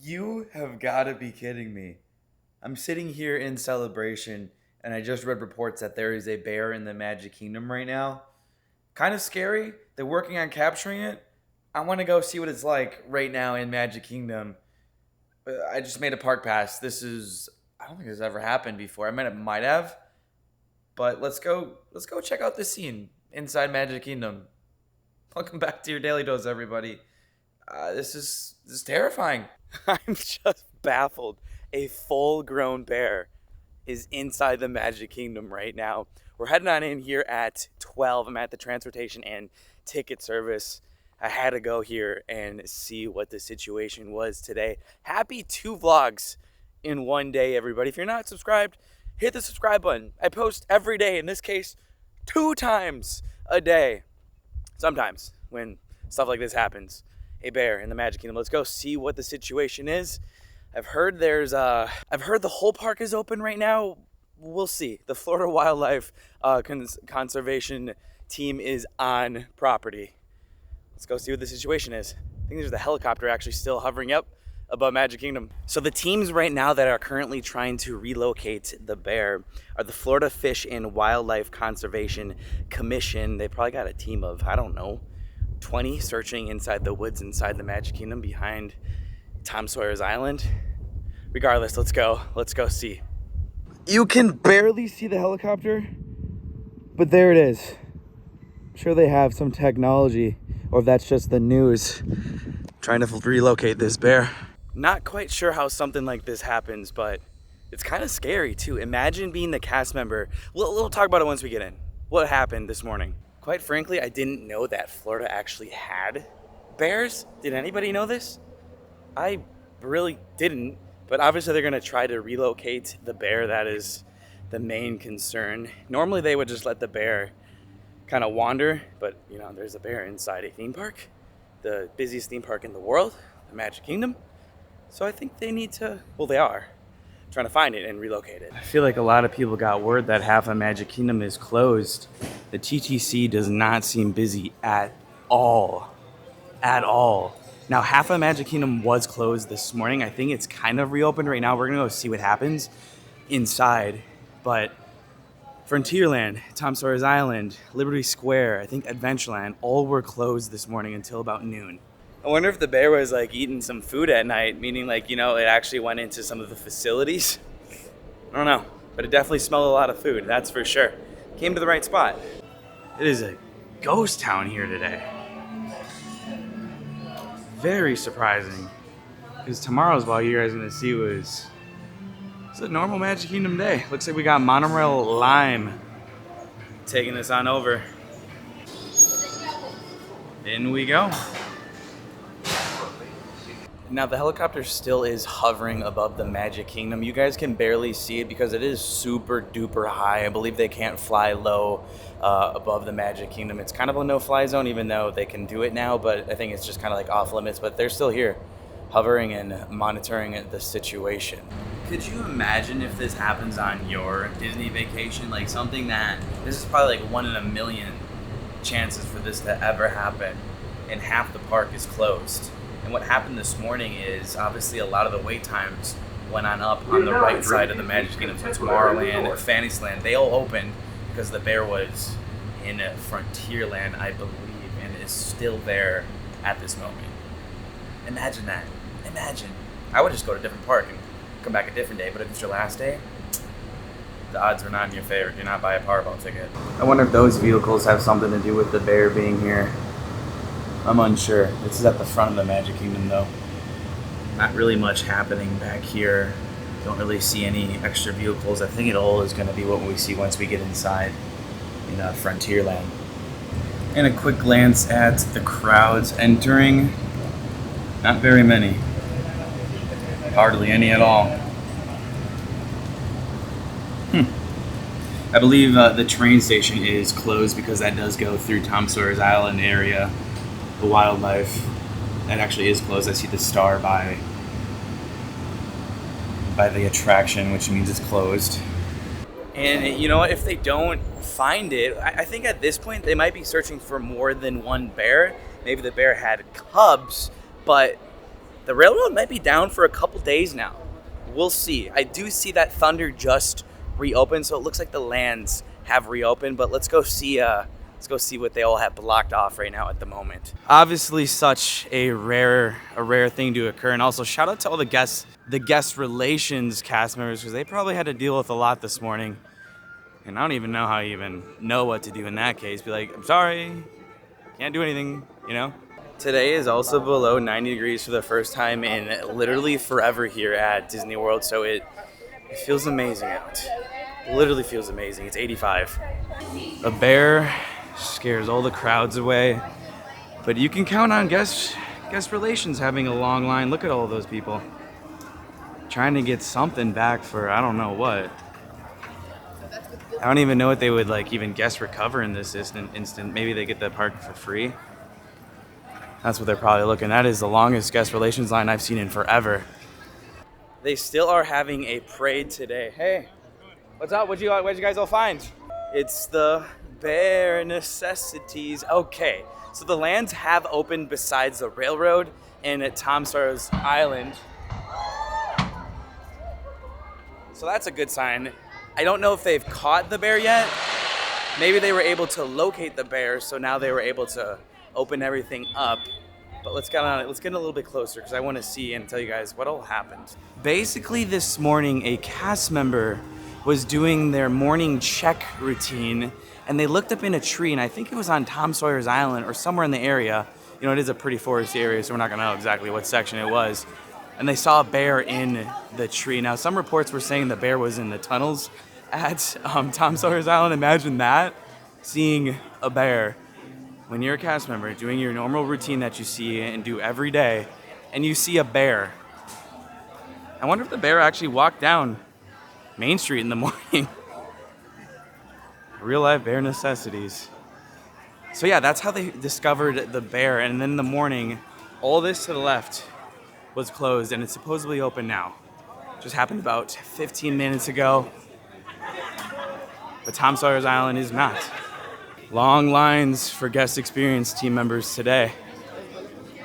You have got to be kidding me. I'm sitting here in celebration, and I just read reports that there is a bear in the Magic Kingdom right now. Kind of scary. They're working on capturing it. I want to go see what it's like right now in Magic Kingdom. I just made a park pass. I don't think this has ever happened before. I mean, it might have, but let's go check out this scene inside Magic Kingdom. Welcome back to your Daily Dose, everybody. This is terrifying. I'm just baffled. A full-grown bear is inside the Magic Kingdom right now. We're heading on in here at 12. I'm at the transportation and ticket service. I had to go here and see what the situation was today. Happy 2 vlogs in one day, everybody. If you're not subscribed, hit the subscribe button. I post every day, in this case, 2 times a day. Sometimes when stuff like this happens. A bear in the Magic Kingdom. Let's go see what the situation is. I've heard the whole park is open right now. We'll see. The Florida Wildlife Conservation team is on property. Let's go see what the situation is. I think there's the helicopter actually still hovering up above Magic Kingdom. So the teams right now that are currently trying to relocate the bear are the Florida Fish and Wildlife Conservation Commission. They probably got a team of, I don't know, 20 searching inside the woods inside the Magic Kingdom behind Tom Sawyer's Island. Regardless, let's go see. You can barely see the helicopter, but there it is. I'm sure they have some technology, or if that's just the news, trying to relocate this bear. Not quite sure how something like this happens, but it's kind of scary too. Imagine being the cast member. We'll talk about it once we get in. What happened this morning? Quite frankly, I didn't know that Florida actually had bears. Did anybody know this? I really didn't, but obviously they're gonna try to relocate the bear. That is the main concern. Normally they would just let the bear kind of wander, but you know, there's a bear inside a theme park, the busiest theme park in the world, the Magic Kingdom. So I think they need to, well, they are trying to find it and relocate it. I feel like a lot of people got word that half of Magic Kingdom is closed. The TTC does not seem busy at all. At all. Now, half of Magic Kingdom was closed this morning. I think it's kind of reopened right now. We're going to go see what happens inside. But Frontierland, Tom Sawyer's Island, Liberty Square, I think Adventureland, all were closed this morning until about noon. I wonder if the bear was like eating some food at night, meaning like, you know, it actually went into some of the facilities. I don't know, but it definitely smelled a lot of food, that's for sure. Came to the right spot. It is a ghost town here today. Very surprising, because tomorrow's vlog you guys are gonna see it's a normal Magic Kingdom day. Looks like we got Monorail Lime taking us on over. In we go. Now the helicopter still is hovering above the Magic Kingdom. You guys can barely see it because it is super duper high. I believe they can't fly low above the Magic Kingdom. It's kind of a no-fly zone, even though they can do it now, but I think it's just kind of like off limits. But they're still here, hovering and monitoring the situation. Could you imagine if this happens on your Disney vacation? Like something that, this is probably like 1 in a million chances for this to ever happen, and half the park is closed. And what happened this morning is obviously a lot of the wait times went on up on the right side of the Magic Kingdom. So Tomorrowland, Fantasyland, they all opened because the bear was in Frontierland, I believe, and is still there at this moment. Imagine that. Imagine. I would just go to a different park and come back a different day, but if it's your last day, the odds are not in your favor. Do not buy a Powerball ticket. I wonder if those vehicles have something to do with the bear being here. I'm unsure. This is at the front of the Magic Kingdom though. Not really much happening back here. Don't really see any extra vehicles. I think it all is going to be what we see once we get inside in Frontierland. And a quick glance at the crowds entering. Not very many. Hardly any at all. I believe the train station is closed because that does go through Tom Sawyer's Island area. The wildlife, that actually is closed. I see the star by the attraction, which means it's closed. And you know what, if they don't find it, I think at this point they might be searching for more than one bear. Maybe the bear had cubs, but The railroad might be down for a couple days now. We'll see. I do see that Thunder just reopened, so it looks like the lands have reopened, but let's go see what they all have blocked off right now at the moment. Obviously such a rare thing to occur, and also shout out to all the guest relations cast members, because they probably had to deal with a lot this morning. And I don't even know how you even know what to do in that case. Be like, I'm sorry, can't do anything, you know? Today is also below 90 degrees for the first time in literally forever here at Disney World, so it feels amazing out. It literally feels amazing. It's 85. A bear scares all the crowds away, but you can count on guest relations having a long line. Look at all those people trying to get something back for I don't know what. I don't even know what they would like even guest recover in this instant. Maybe they get the park for free. That's what they're probably looking. That is the longest guest relations line I've seen in forever. They still are having a parade today. Hey, what's up? What'd you guys all find? It's the bare necessities. Okay, so the lands have opened besides the railroad and at Tom Sawyer's Island. So that's a good sign. I don't know if they've caught the bear yet. Maybe they were able to locate the bear, so now they were able to open everything up. But let's get a little bit closer because I want to see and tell you guys what all happened. Basically this morning, a cast member was doing their morning check routine, and they looked up in a tree, and I think it was on Tom Sawyer's Island or somewhere in the area. You know, it is a pretty foresty area, so we're not going to know exactly what section it was. And they saw a bear in the tree. Now, some reports were saying the bear was in the tunnels at Tom Sawyer's Island. Imagine that, seeing a bear when you're a cast member doing your normal routine that you see and do every day, and you see a bear. I wonder if the bear actually walked down Main Street in the morning. Real life bear necessities. So yeah, that's how they discovered the bear. And then in the morning, all this to the left was closed, and it's supposedly open now. Just happened about 15 minutes ago. But Tom Sawyer's Island is not. Long lines for guest experience team members today.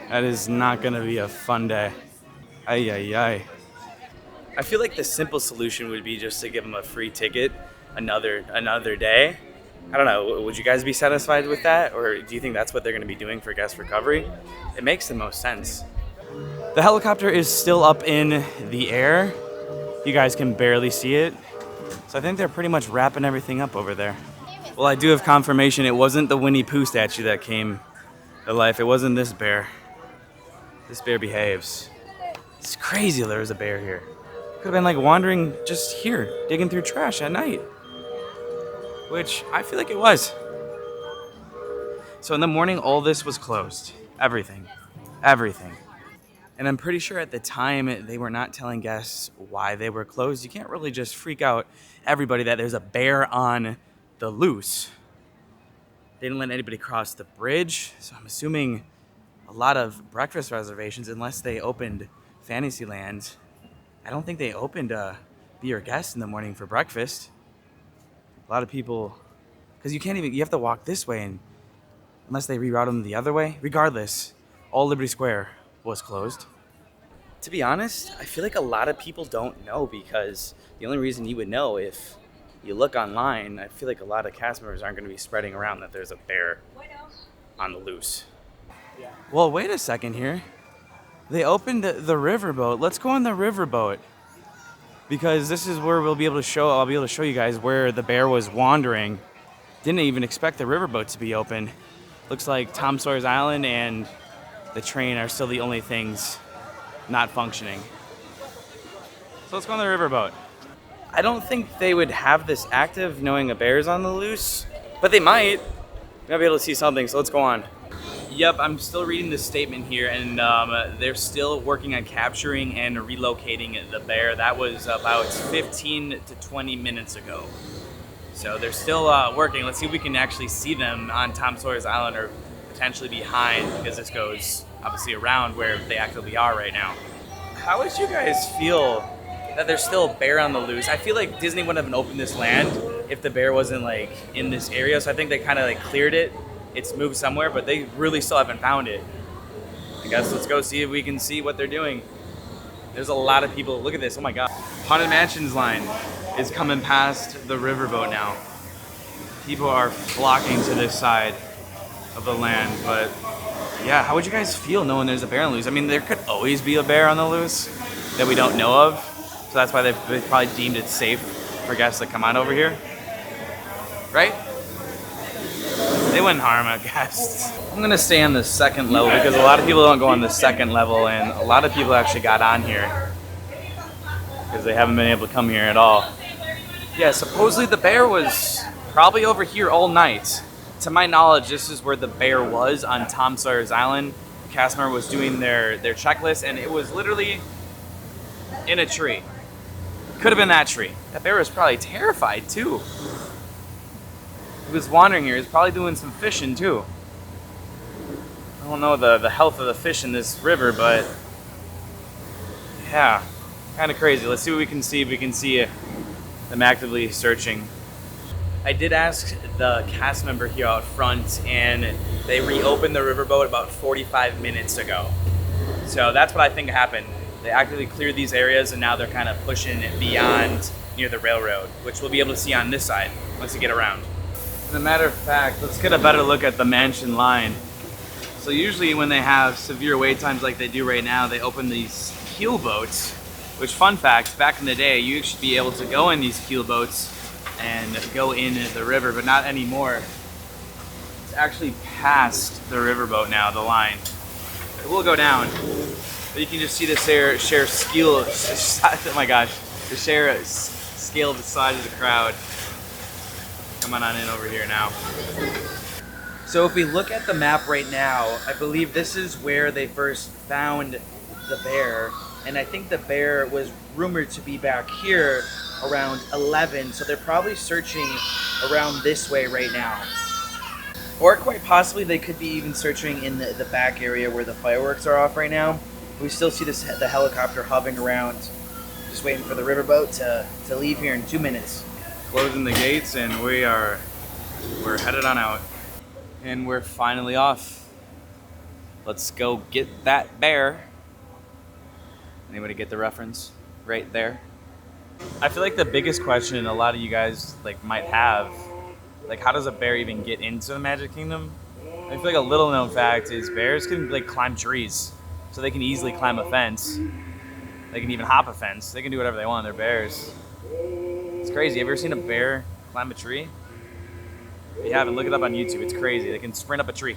That is not gonna be a fun day. Ay, ay, ay. I feel like the simple solution would be just to give them a free ticket another day. I don't know, would you guys be satisfied with that? Or do you think that's what they're gonna be doing for guest recovery? It makes the most sense. The helicopter is still up in the air. You guys can barely see it. So I think they're pretty much wrapping everything up over there. Well, I do have confirmation it wasn't the Winnie Pooh statue that came to life. It wasn't this bear. This bear behaves. It's crazy there was a bear here. Could have been like wandering just here, digging through trash at night. Which I feel like it was. So in the morning, all this was closed. Everything. And I'm pretty sure at the time they were not telling guests why they were closed. You can't really just freak out everybody that there's a bear on the loose. They didn't let anybody cross the bridge, so I'm assuming a lot of breakfast reservations, unless they opened Fantasyland. I don't think they opened Be Your Guest in the morning for breakfast. A lot of people, because you have to walk this way, and unless they reroute them the other way. Regardless, all Liberty Square was closed. To be honest, I feel like a lot of people don't know, because the only reason you would know if you look online, I feel like a lot of cast members aren't going to be spreading around that there's a bear on the loose. Well, wait a second here. They opened the riverboat. Let's go on the riverboat, because this is where I'll be able to show you guys where the bear was wandering. Didn't even expect the riverboat to be open. Looks like Tom Sawyer's Island and the train are still the only things not functioning. So let's go on the riverboat. I don't think they would have this active knowing a bear's on the loose, but they might. We might be able to see something, so let's go on. Yep, I'm still reading the statement here, and they're still working on capturing and relocating the bear. That was about 15 to 20 minutes ago. So they're still working. Let's see if we can actually see them on Tom Sawyer's Island or potentially behind, because this goes obviously around where they actually are right now. How would you guys feel that there's still a bear on the loose? I feel like Disney wouldn't have opened this land if the bear wasn't like in this area. So I think they kind of like cleared it. It's moved somewhere, but they really still haven't found it. I guess let's go see if we can see what they're doing. There's a lot of people. Look at this. Oh my God. Haunted Mansions line is coming past the riverboat now. People are flocking to this side of the land, but yeah, how would you guys feel knowing there's a bear on the loose? I mean, there could always be a bear on the loose that we don't know of, so that's why they've probably deemed it safe for guests to come on over here, right? They wouldn't harm a guest. I'm gonna stay on the second level because a lot of people don't go on the second level, and a lot of people actually got on here because they haven't been able to come here at all. Yeah, supposedly the bear was probably over here all night. To my knowledge, this is where the bear was on Tom Sawyer's Island. The cast member was doing their checklist, and it was literally in a tree. Could have been that tree. That bear was probably terrified too. He was wandering here. He's probably doing some fishing too. I don't know the health of the fish in this river, but yeah, kind of crazy. Let's see what we can see. If we can see them actively searching. I did ask the cast member here out front, and they reopened the riverboat about 45 minutes ago. So that's what I think happened. They actively cleared these areas, and now they're kind of pushing it beyond near the railroad, which we'll be able to see on this side once we get around. As a matter of fact, let's get a better look at the mansion line. So usually when they have severe wait times like they do right now, they open these keel boats, which, fun fact, back in the day, you should be able to go in these keel boats and go in the river, but not anymore. It's actually past the riverboat now, the line. It will go down, but you can just see the share scale. Oh my gosh, the share scale the size of the crowd. Coming on in over here now. So if we look at the map right now, I believe this is where they first found the bear, and I think the bear was rumored to be back here around 11, so they're probably searching around this way right now. Or quite possibly they could be even searching in the back area where the fireworks are off right now. We still see the helicopter hovering around, just waiting for the riverboat to leave here in 2 minutes. Closing the gates, and we're headed on out. And we're finally off. Let's go get that bear. Anybody get the reference? Right there. I feel like the biggest question a lot of you guys might have, how does a bear even get into the Magic Kingdom? I feel like a little known fact is bears can climb trees, so they can easily climb a fence. They can even hop a fence. They can do whatever they want. They're bears. It's crazy. Have you ever seen a bear climb a tree? If you haven't, look it up on YouTube. It's crazy. They can sprint up a tree.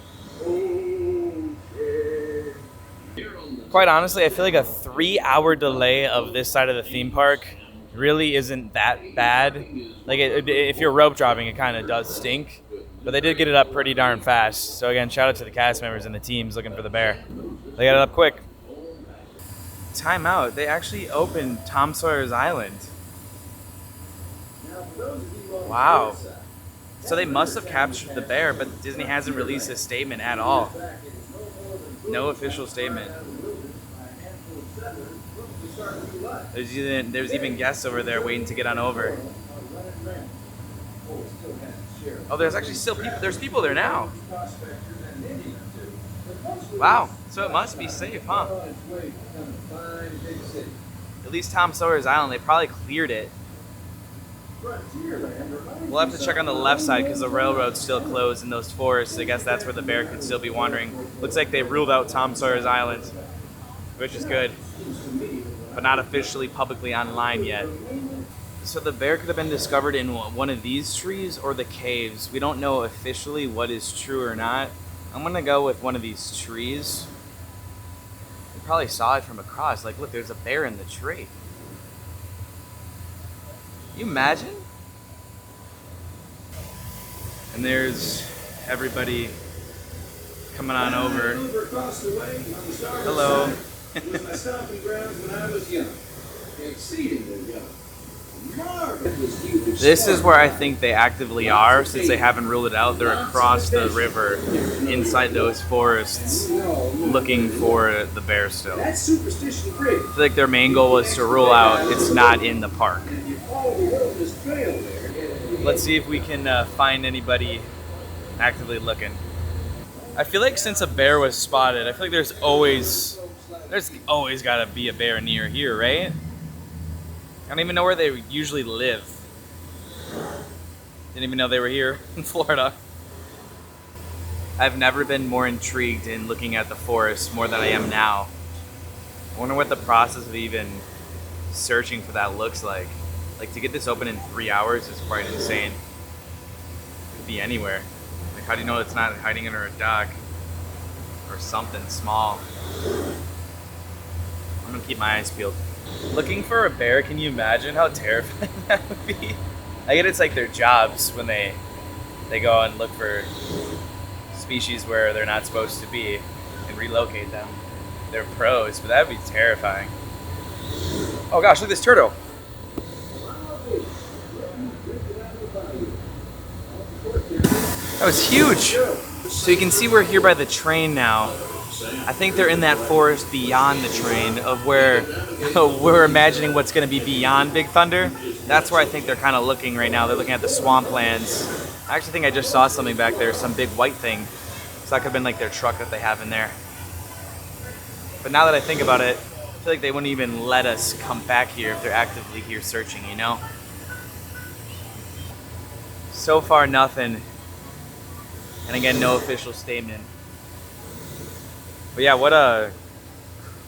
Quite honestly, I feel like a 3-hour delay of this side of the theme park really isn't that bad. If you're rope dropping, it kind of does stink. But they did get it up pretty darn fast. So again, shout out to the cast members and the teams looking for the bear. They got it up quick. Time out. They actually opened Tom Sawyer's Island. Wow. So they must have captured the bear, but Disney hasn't released a statement at all. No official statement. There's even guests over there waiting to get on over. Oh, there's actually still people. There's people there now. Wow. So it must be safe, huh? At least Tom Sawyer's Island, they probably cleared it. We'll have to check on the left side because the railroad's still closed in those forests. I guess that's where the bear could still be wandering. Looks like they ruled out Tom Sawyer's Island, which is good, but not officially publicly online yet. So the bear could have been discovered in one of these trees or the caves. We don't know officially what is true or not. I'm gonna go with one of these trees. You probably saw it from across. Look, there's a bear in the tree. Can you imagine? And there's everybody coming on over. Hello. This is where I think they actively are, since they haven't ruled it out. They're across the river, inside those forests, looking for the bear still. I feel like their main goal was to rule out it's not in the park. Let's see if we can find anybody actively looking. I feel like since a bear was spotted, I feel like there's always gotta be a bear near here, right? I don't even know where they usually live. Didn't even know they were here in Florida. I've never been more intrigued in looking at the forest more than I am now. I wonder what the process of even searching for that looks like. Like, to get this open in 3 hours is quite insane. Could be anywhere. Like, how do you know it's not hiding under a dock or something small? I'm gonna keep my eyes peeled. Looking for a bear, can you imagine how terrifying that would be? I get it's like their jobs when they go and look for species where they're not supposed to be and relocate them. They're pros, but that would be terrifying. Oh gosh, look at this turtle. That was huge. So you can see we're here by the train now. I think they're in that forest beyond the train of where we're imagining what's going to be beyond Big Thunder. That's where I think they're kind of looking right now. They're looking at the swamplands. I actually think I just saw something back there, some big white thing. So that could have been like their truck that they have in there. But now that I think about it, I feel like they wouldn't even let us come back here if they're actively here searching, you know? So far, nothing. And again, no official statement. But yeah, what a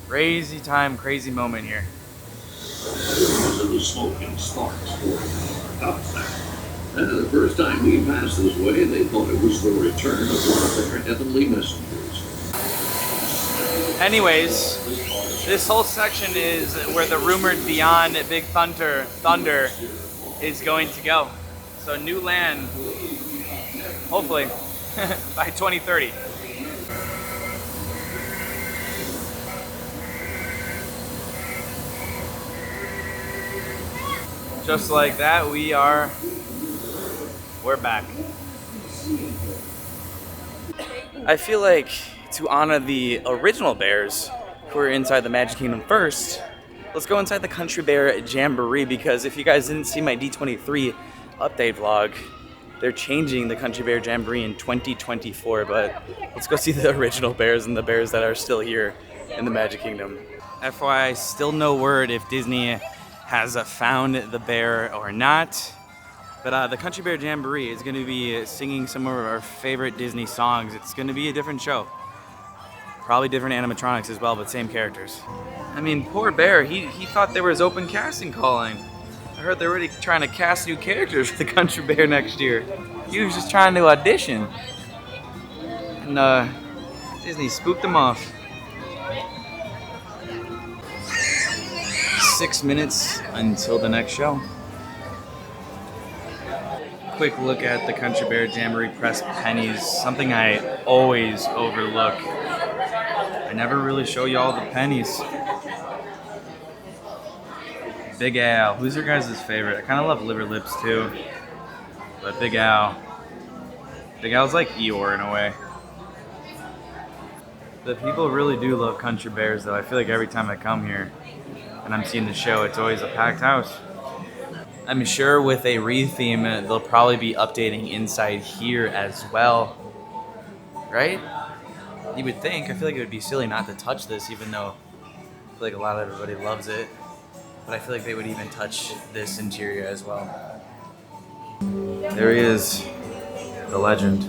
crazy time, crazy moment here. The smoking sparks up there. And the first time we passed this way, they thought it was the return of one of their heavenly messengers. Anyways, this whole section is where the rumored beyond Big Thunder is going to go. So new land, hopefully, by 2030. Just like that, we're back. I feel like to honor the original bears who were inside the Magic Kingdom first, let's go inside the Country Bear Jamboree, because if you guys didn't see my D23 update vlog, they're changing the Country Bear Jamboree in 2024, but let's go see the original bears and the bears that are still here in the Magic Kingdom. FYI, still no word if Disney has found the bear or not. But the Country Bear Jamboree is going to be singing some of our favorite Disney songs. It's going to be a different show. Probably different animatronics as well, but same characters. I mean, poor bear, he thought there was open casting calling. I heard they're already trying to cast new characters for the Country Bear next year. He was just trying to audition. And Disney spooked him off. 6 minutes until the next show. Quick look at the Country Bear Jamboree press pennies, something I always overlook. I never really show y'all the pennies. Big Al, who's your guys' favorite? I kind of love Liver Lips too, but Big Al. Big Al's like Eeyore in a way. The people really do love Country Bears though. I feel like every time I come here and I'm seeing the show, it's always a packed house. I'm sure with a re-theme, they'll probably be updating inside here as well. Right? You would think. I feel like it would be silly not to touch this, even though I feel like a lot of everybody loves it. But I feel like they would even touch this interior as well. There he is, the legend.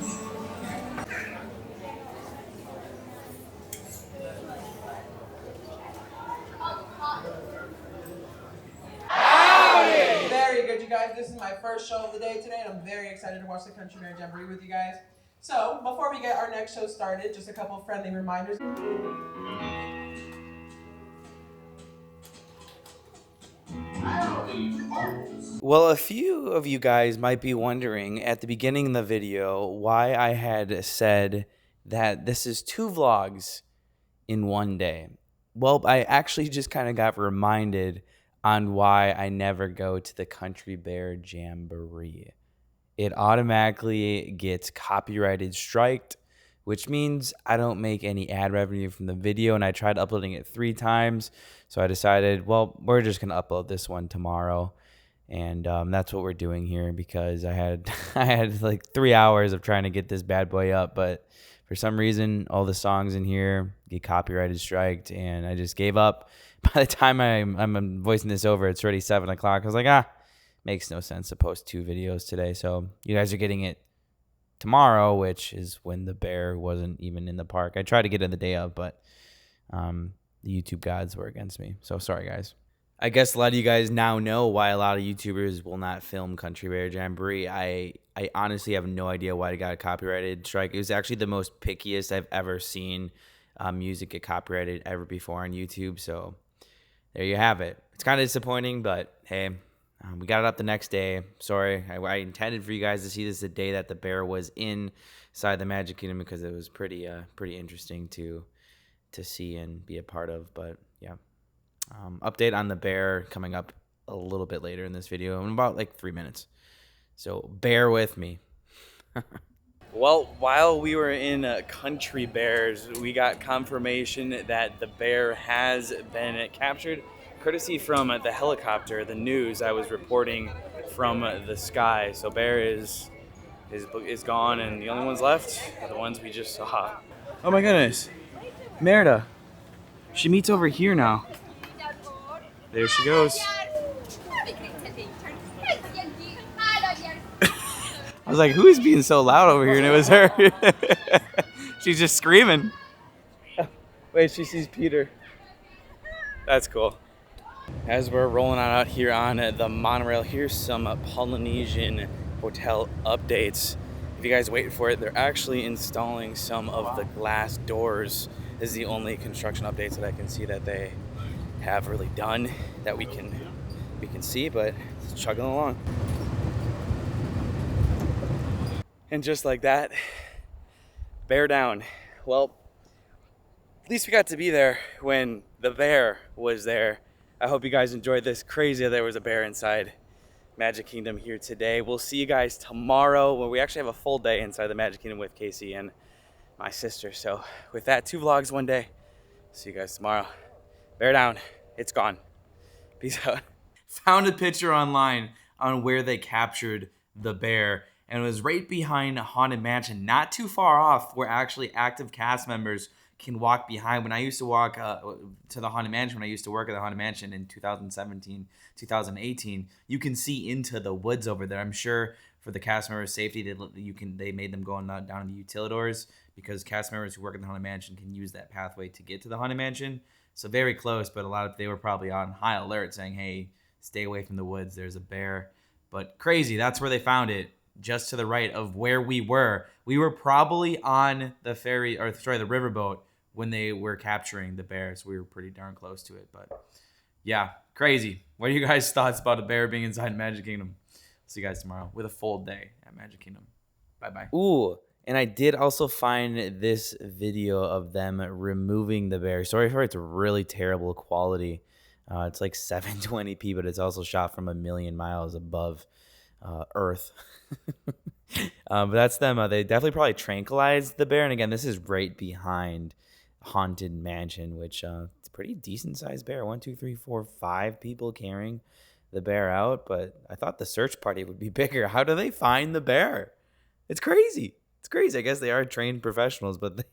This is my first show of the day today, and I'm very excited to watch the Country Bear Jamboree with you guys. So, before we get our next show started, just a couple of friendly reminders. Well, a few of you guys might be wondering at the beginning of the video why I had said that this is 2 vlogs in one day. Well, I actually just kind of got reminded on why I never go to the Country Bear Jamboree. It automatically gets copyrighted striked, which means I don't make any ad revenue from the video, and I tried uploading it 3 times, so I decided, well, we're just going to upload this one tomorrow, and that's what we're doing here, because I had like 3 hours of trying to get this bad boy up, but For some reason, all the songs in here get copyrighted striked, and I just gave up. By the time I'm voicing this over, it's already 7 o'clock. I was like, makes no sense to post 2 videos today. So you guys are getting it tomorrow, which is when the bear wasn't even in the park. I tried to get it the day of, but the YouTube gods were against me. So sorry, guys. I guess a lot of you guys now know why a lot of YouTubers will not film Country Bear Jamboree. I honestly have no idea why it got a copyrighted strike. It was actually the most pickiest I've ever seen music get copyrighted ever before on YouTube. So there you have it. It's kind of disappointing, but hey, we got it up the next day. Sorry, I intended for you guys to see this the day that the bear was inside the Magic Kingdom because it was pretty interesting to see and be a part of. But yeah. Update on the bear coming up a little bit later in this video in about like 3 minutes. So bear with me. Well, while we were in Country Bears, we got confirmation that the bear has been captured, courtesy from the helicopter, the news I was reporting from the sky. So bear is gone, and the only ones left are the ones we just saw. Oh my goodness, Merida. She meets over here now. There she goes. I was like, who is being so loud over here? And it was her. She's just screaming. Wait, she sees Peter. That's cool. As we're rolling on out here on the monorail, here's some Polynesian hotel updates. If you guys wait for it, they're actually installing some of the glass doors. This is the only construction updates that I can see that they have really done that we can see, but it's chugging along. And just like that, bear down. Well, at least we got to be there when the bear was there. I hope you guys enjoyed this. Crazy that there was a bear inside Magic Kingdom here today. We'll see you guys tomorrow when we actually have a full day inside the Magic Kingdom with Casey and my sister. So with that, 2 vlogs one day. See you guys tomorrow. Bear down. It's gone. Peace out. Found a picture online on where they captured the bear, and it was right behind Haunted Mansion, not too far off where actually active cast members can walk behind. When I used to walk to the Haunted Mansion, when I used to work at the Haunted Mansion in 2017, 2018, you can see into the woods over there. I'm sure for the cast members' safety, they made them go down to the utilidors because cast members who work at the Haunted Mansion can use that pathway to get to the Haunted Mansion. So very close, but they were probably on high alert saying, hey, stay away from the woods. There's a bear. But crazy, that's where they found it, just to the right of where we were. We were probably on the the riverboat when they were capturing the bear. So we were pretty darn close to it. But yeah, crazy. What are you guys' thoughts about a bear being inside Magic Kingdom? See you guys tomorrow with a full day at Magic Kingdom. Bye-bye. Ooh. And I did also find this video of them removing the bear. Sorry for its really terrible quality. It's like 720p, but it's also shot from 1,000,000 miles above Earth. But that's them. They definitely probably tranquilized the bear. And again, this is right behind Haunted Mansion, which it's a pretty decent sized bear. 1, 2, 3, 4, 5 people carrying the bear out. But I thought the search party would be bigger. How do they find the bear? It's crazy. It's crazy. I guess they are trained professionals, but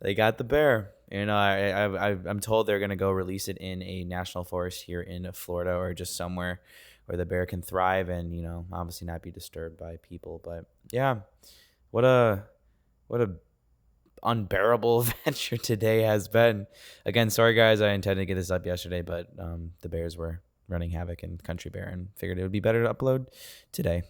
they got the bear. And I'm told they're going to go release it in a national forest here in Florida or just somewhere where the bear can thrive and, obviously not be disturbed by people. But yeah, what a unbearable adventure today has been. Again, sorry guys, I intended to get this up yesterday, but the bears were running havoc in Country Bear and figured it would be better to upload today.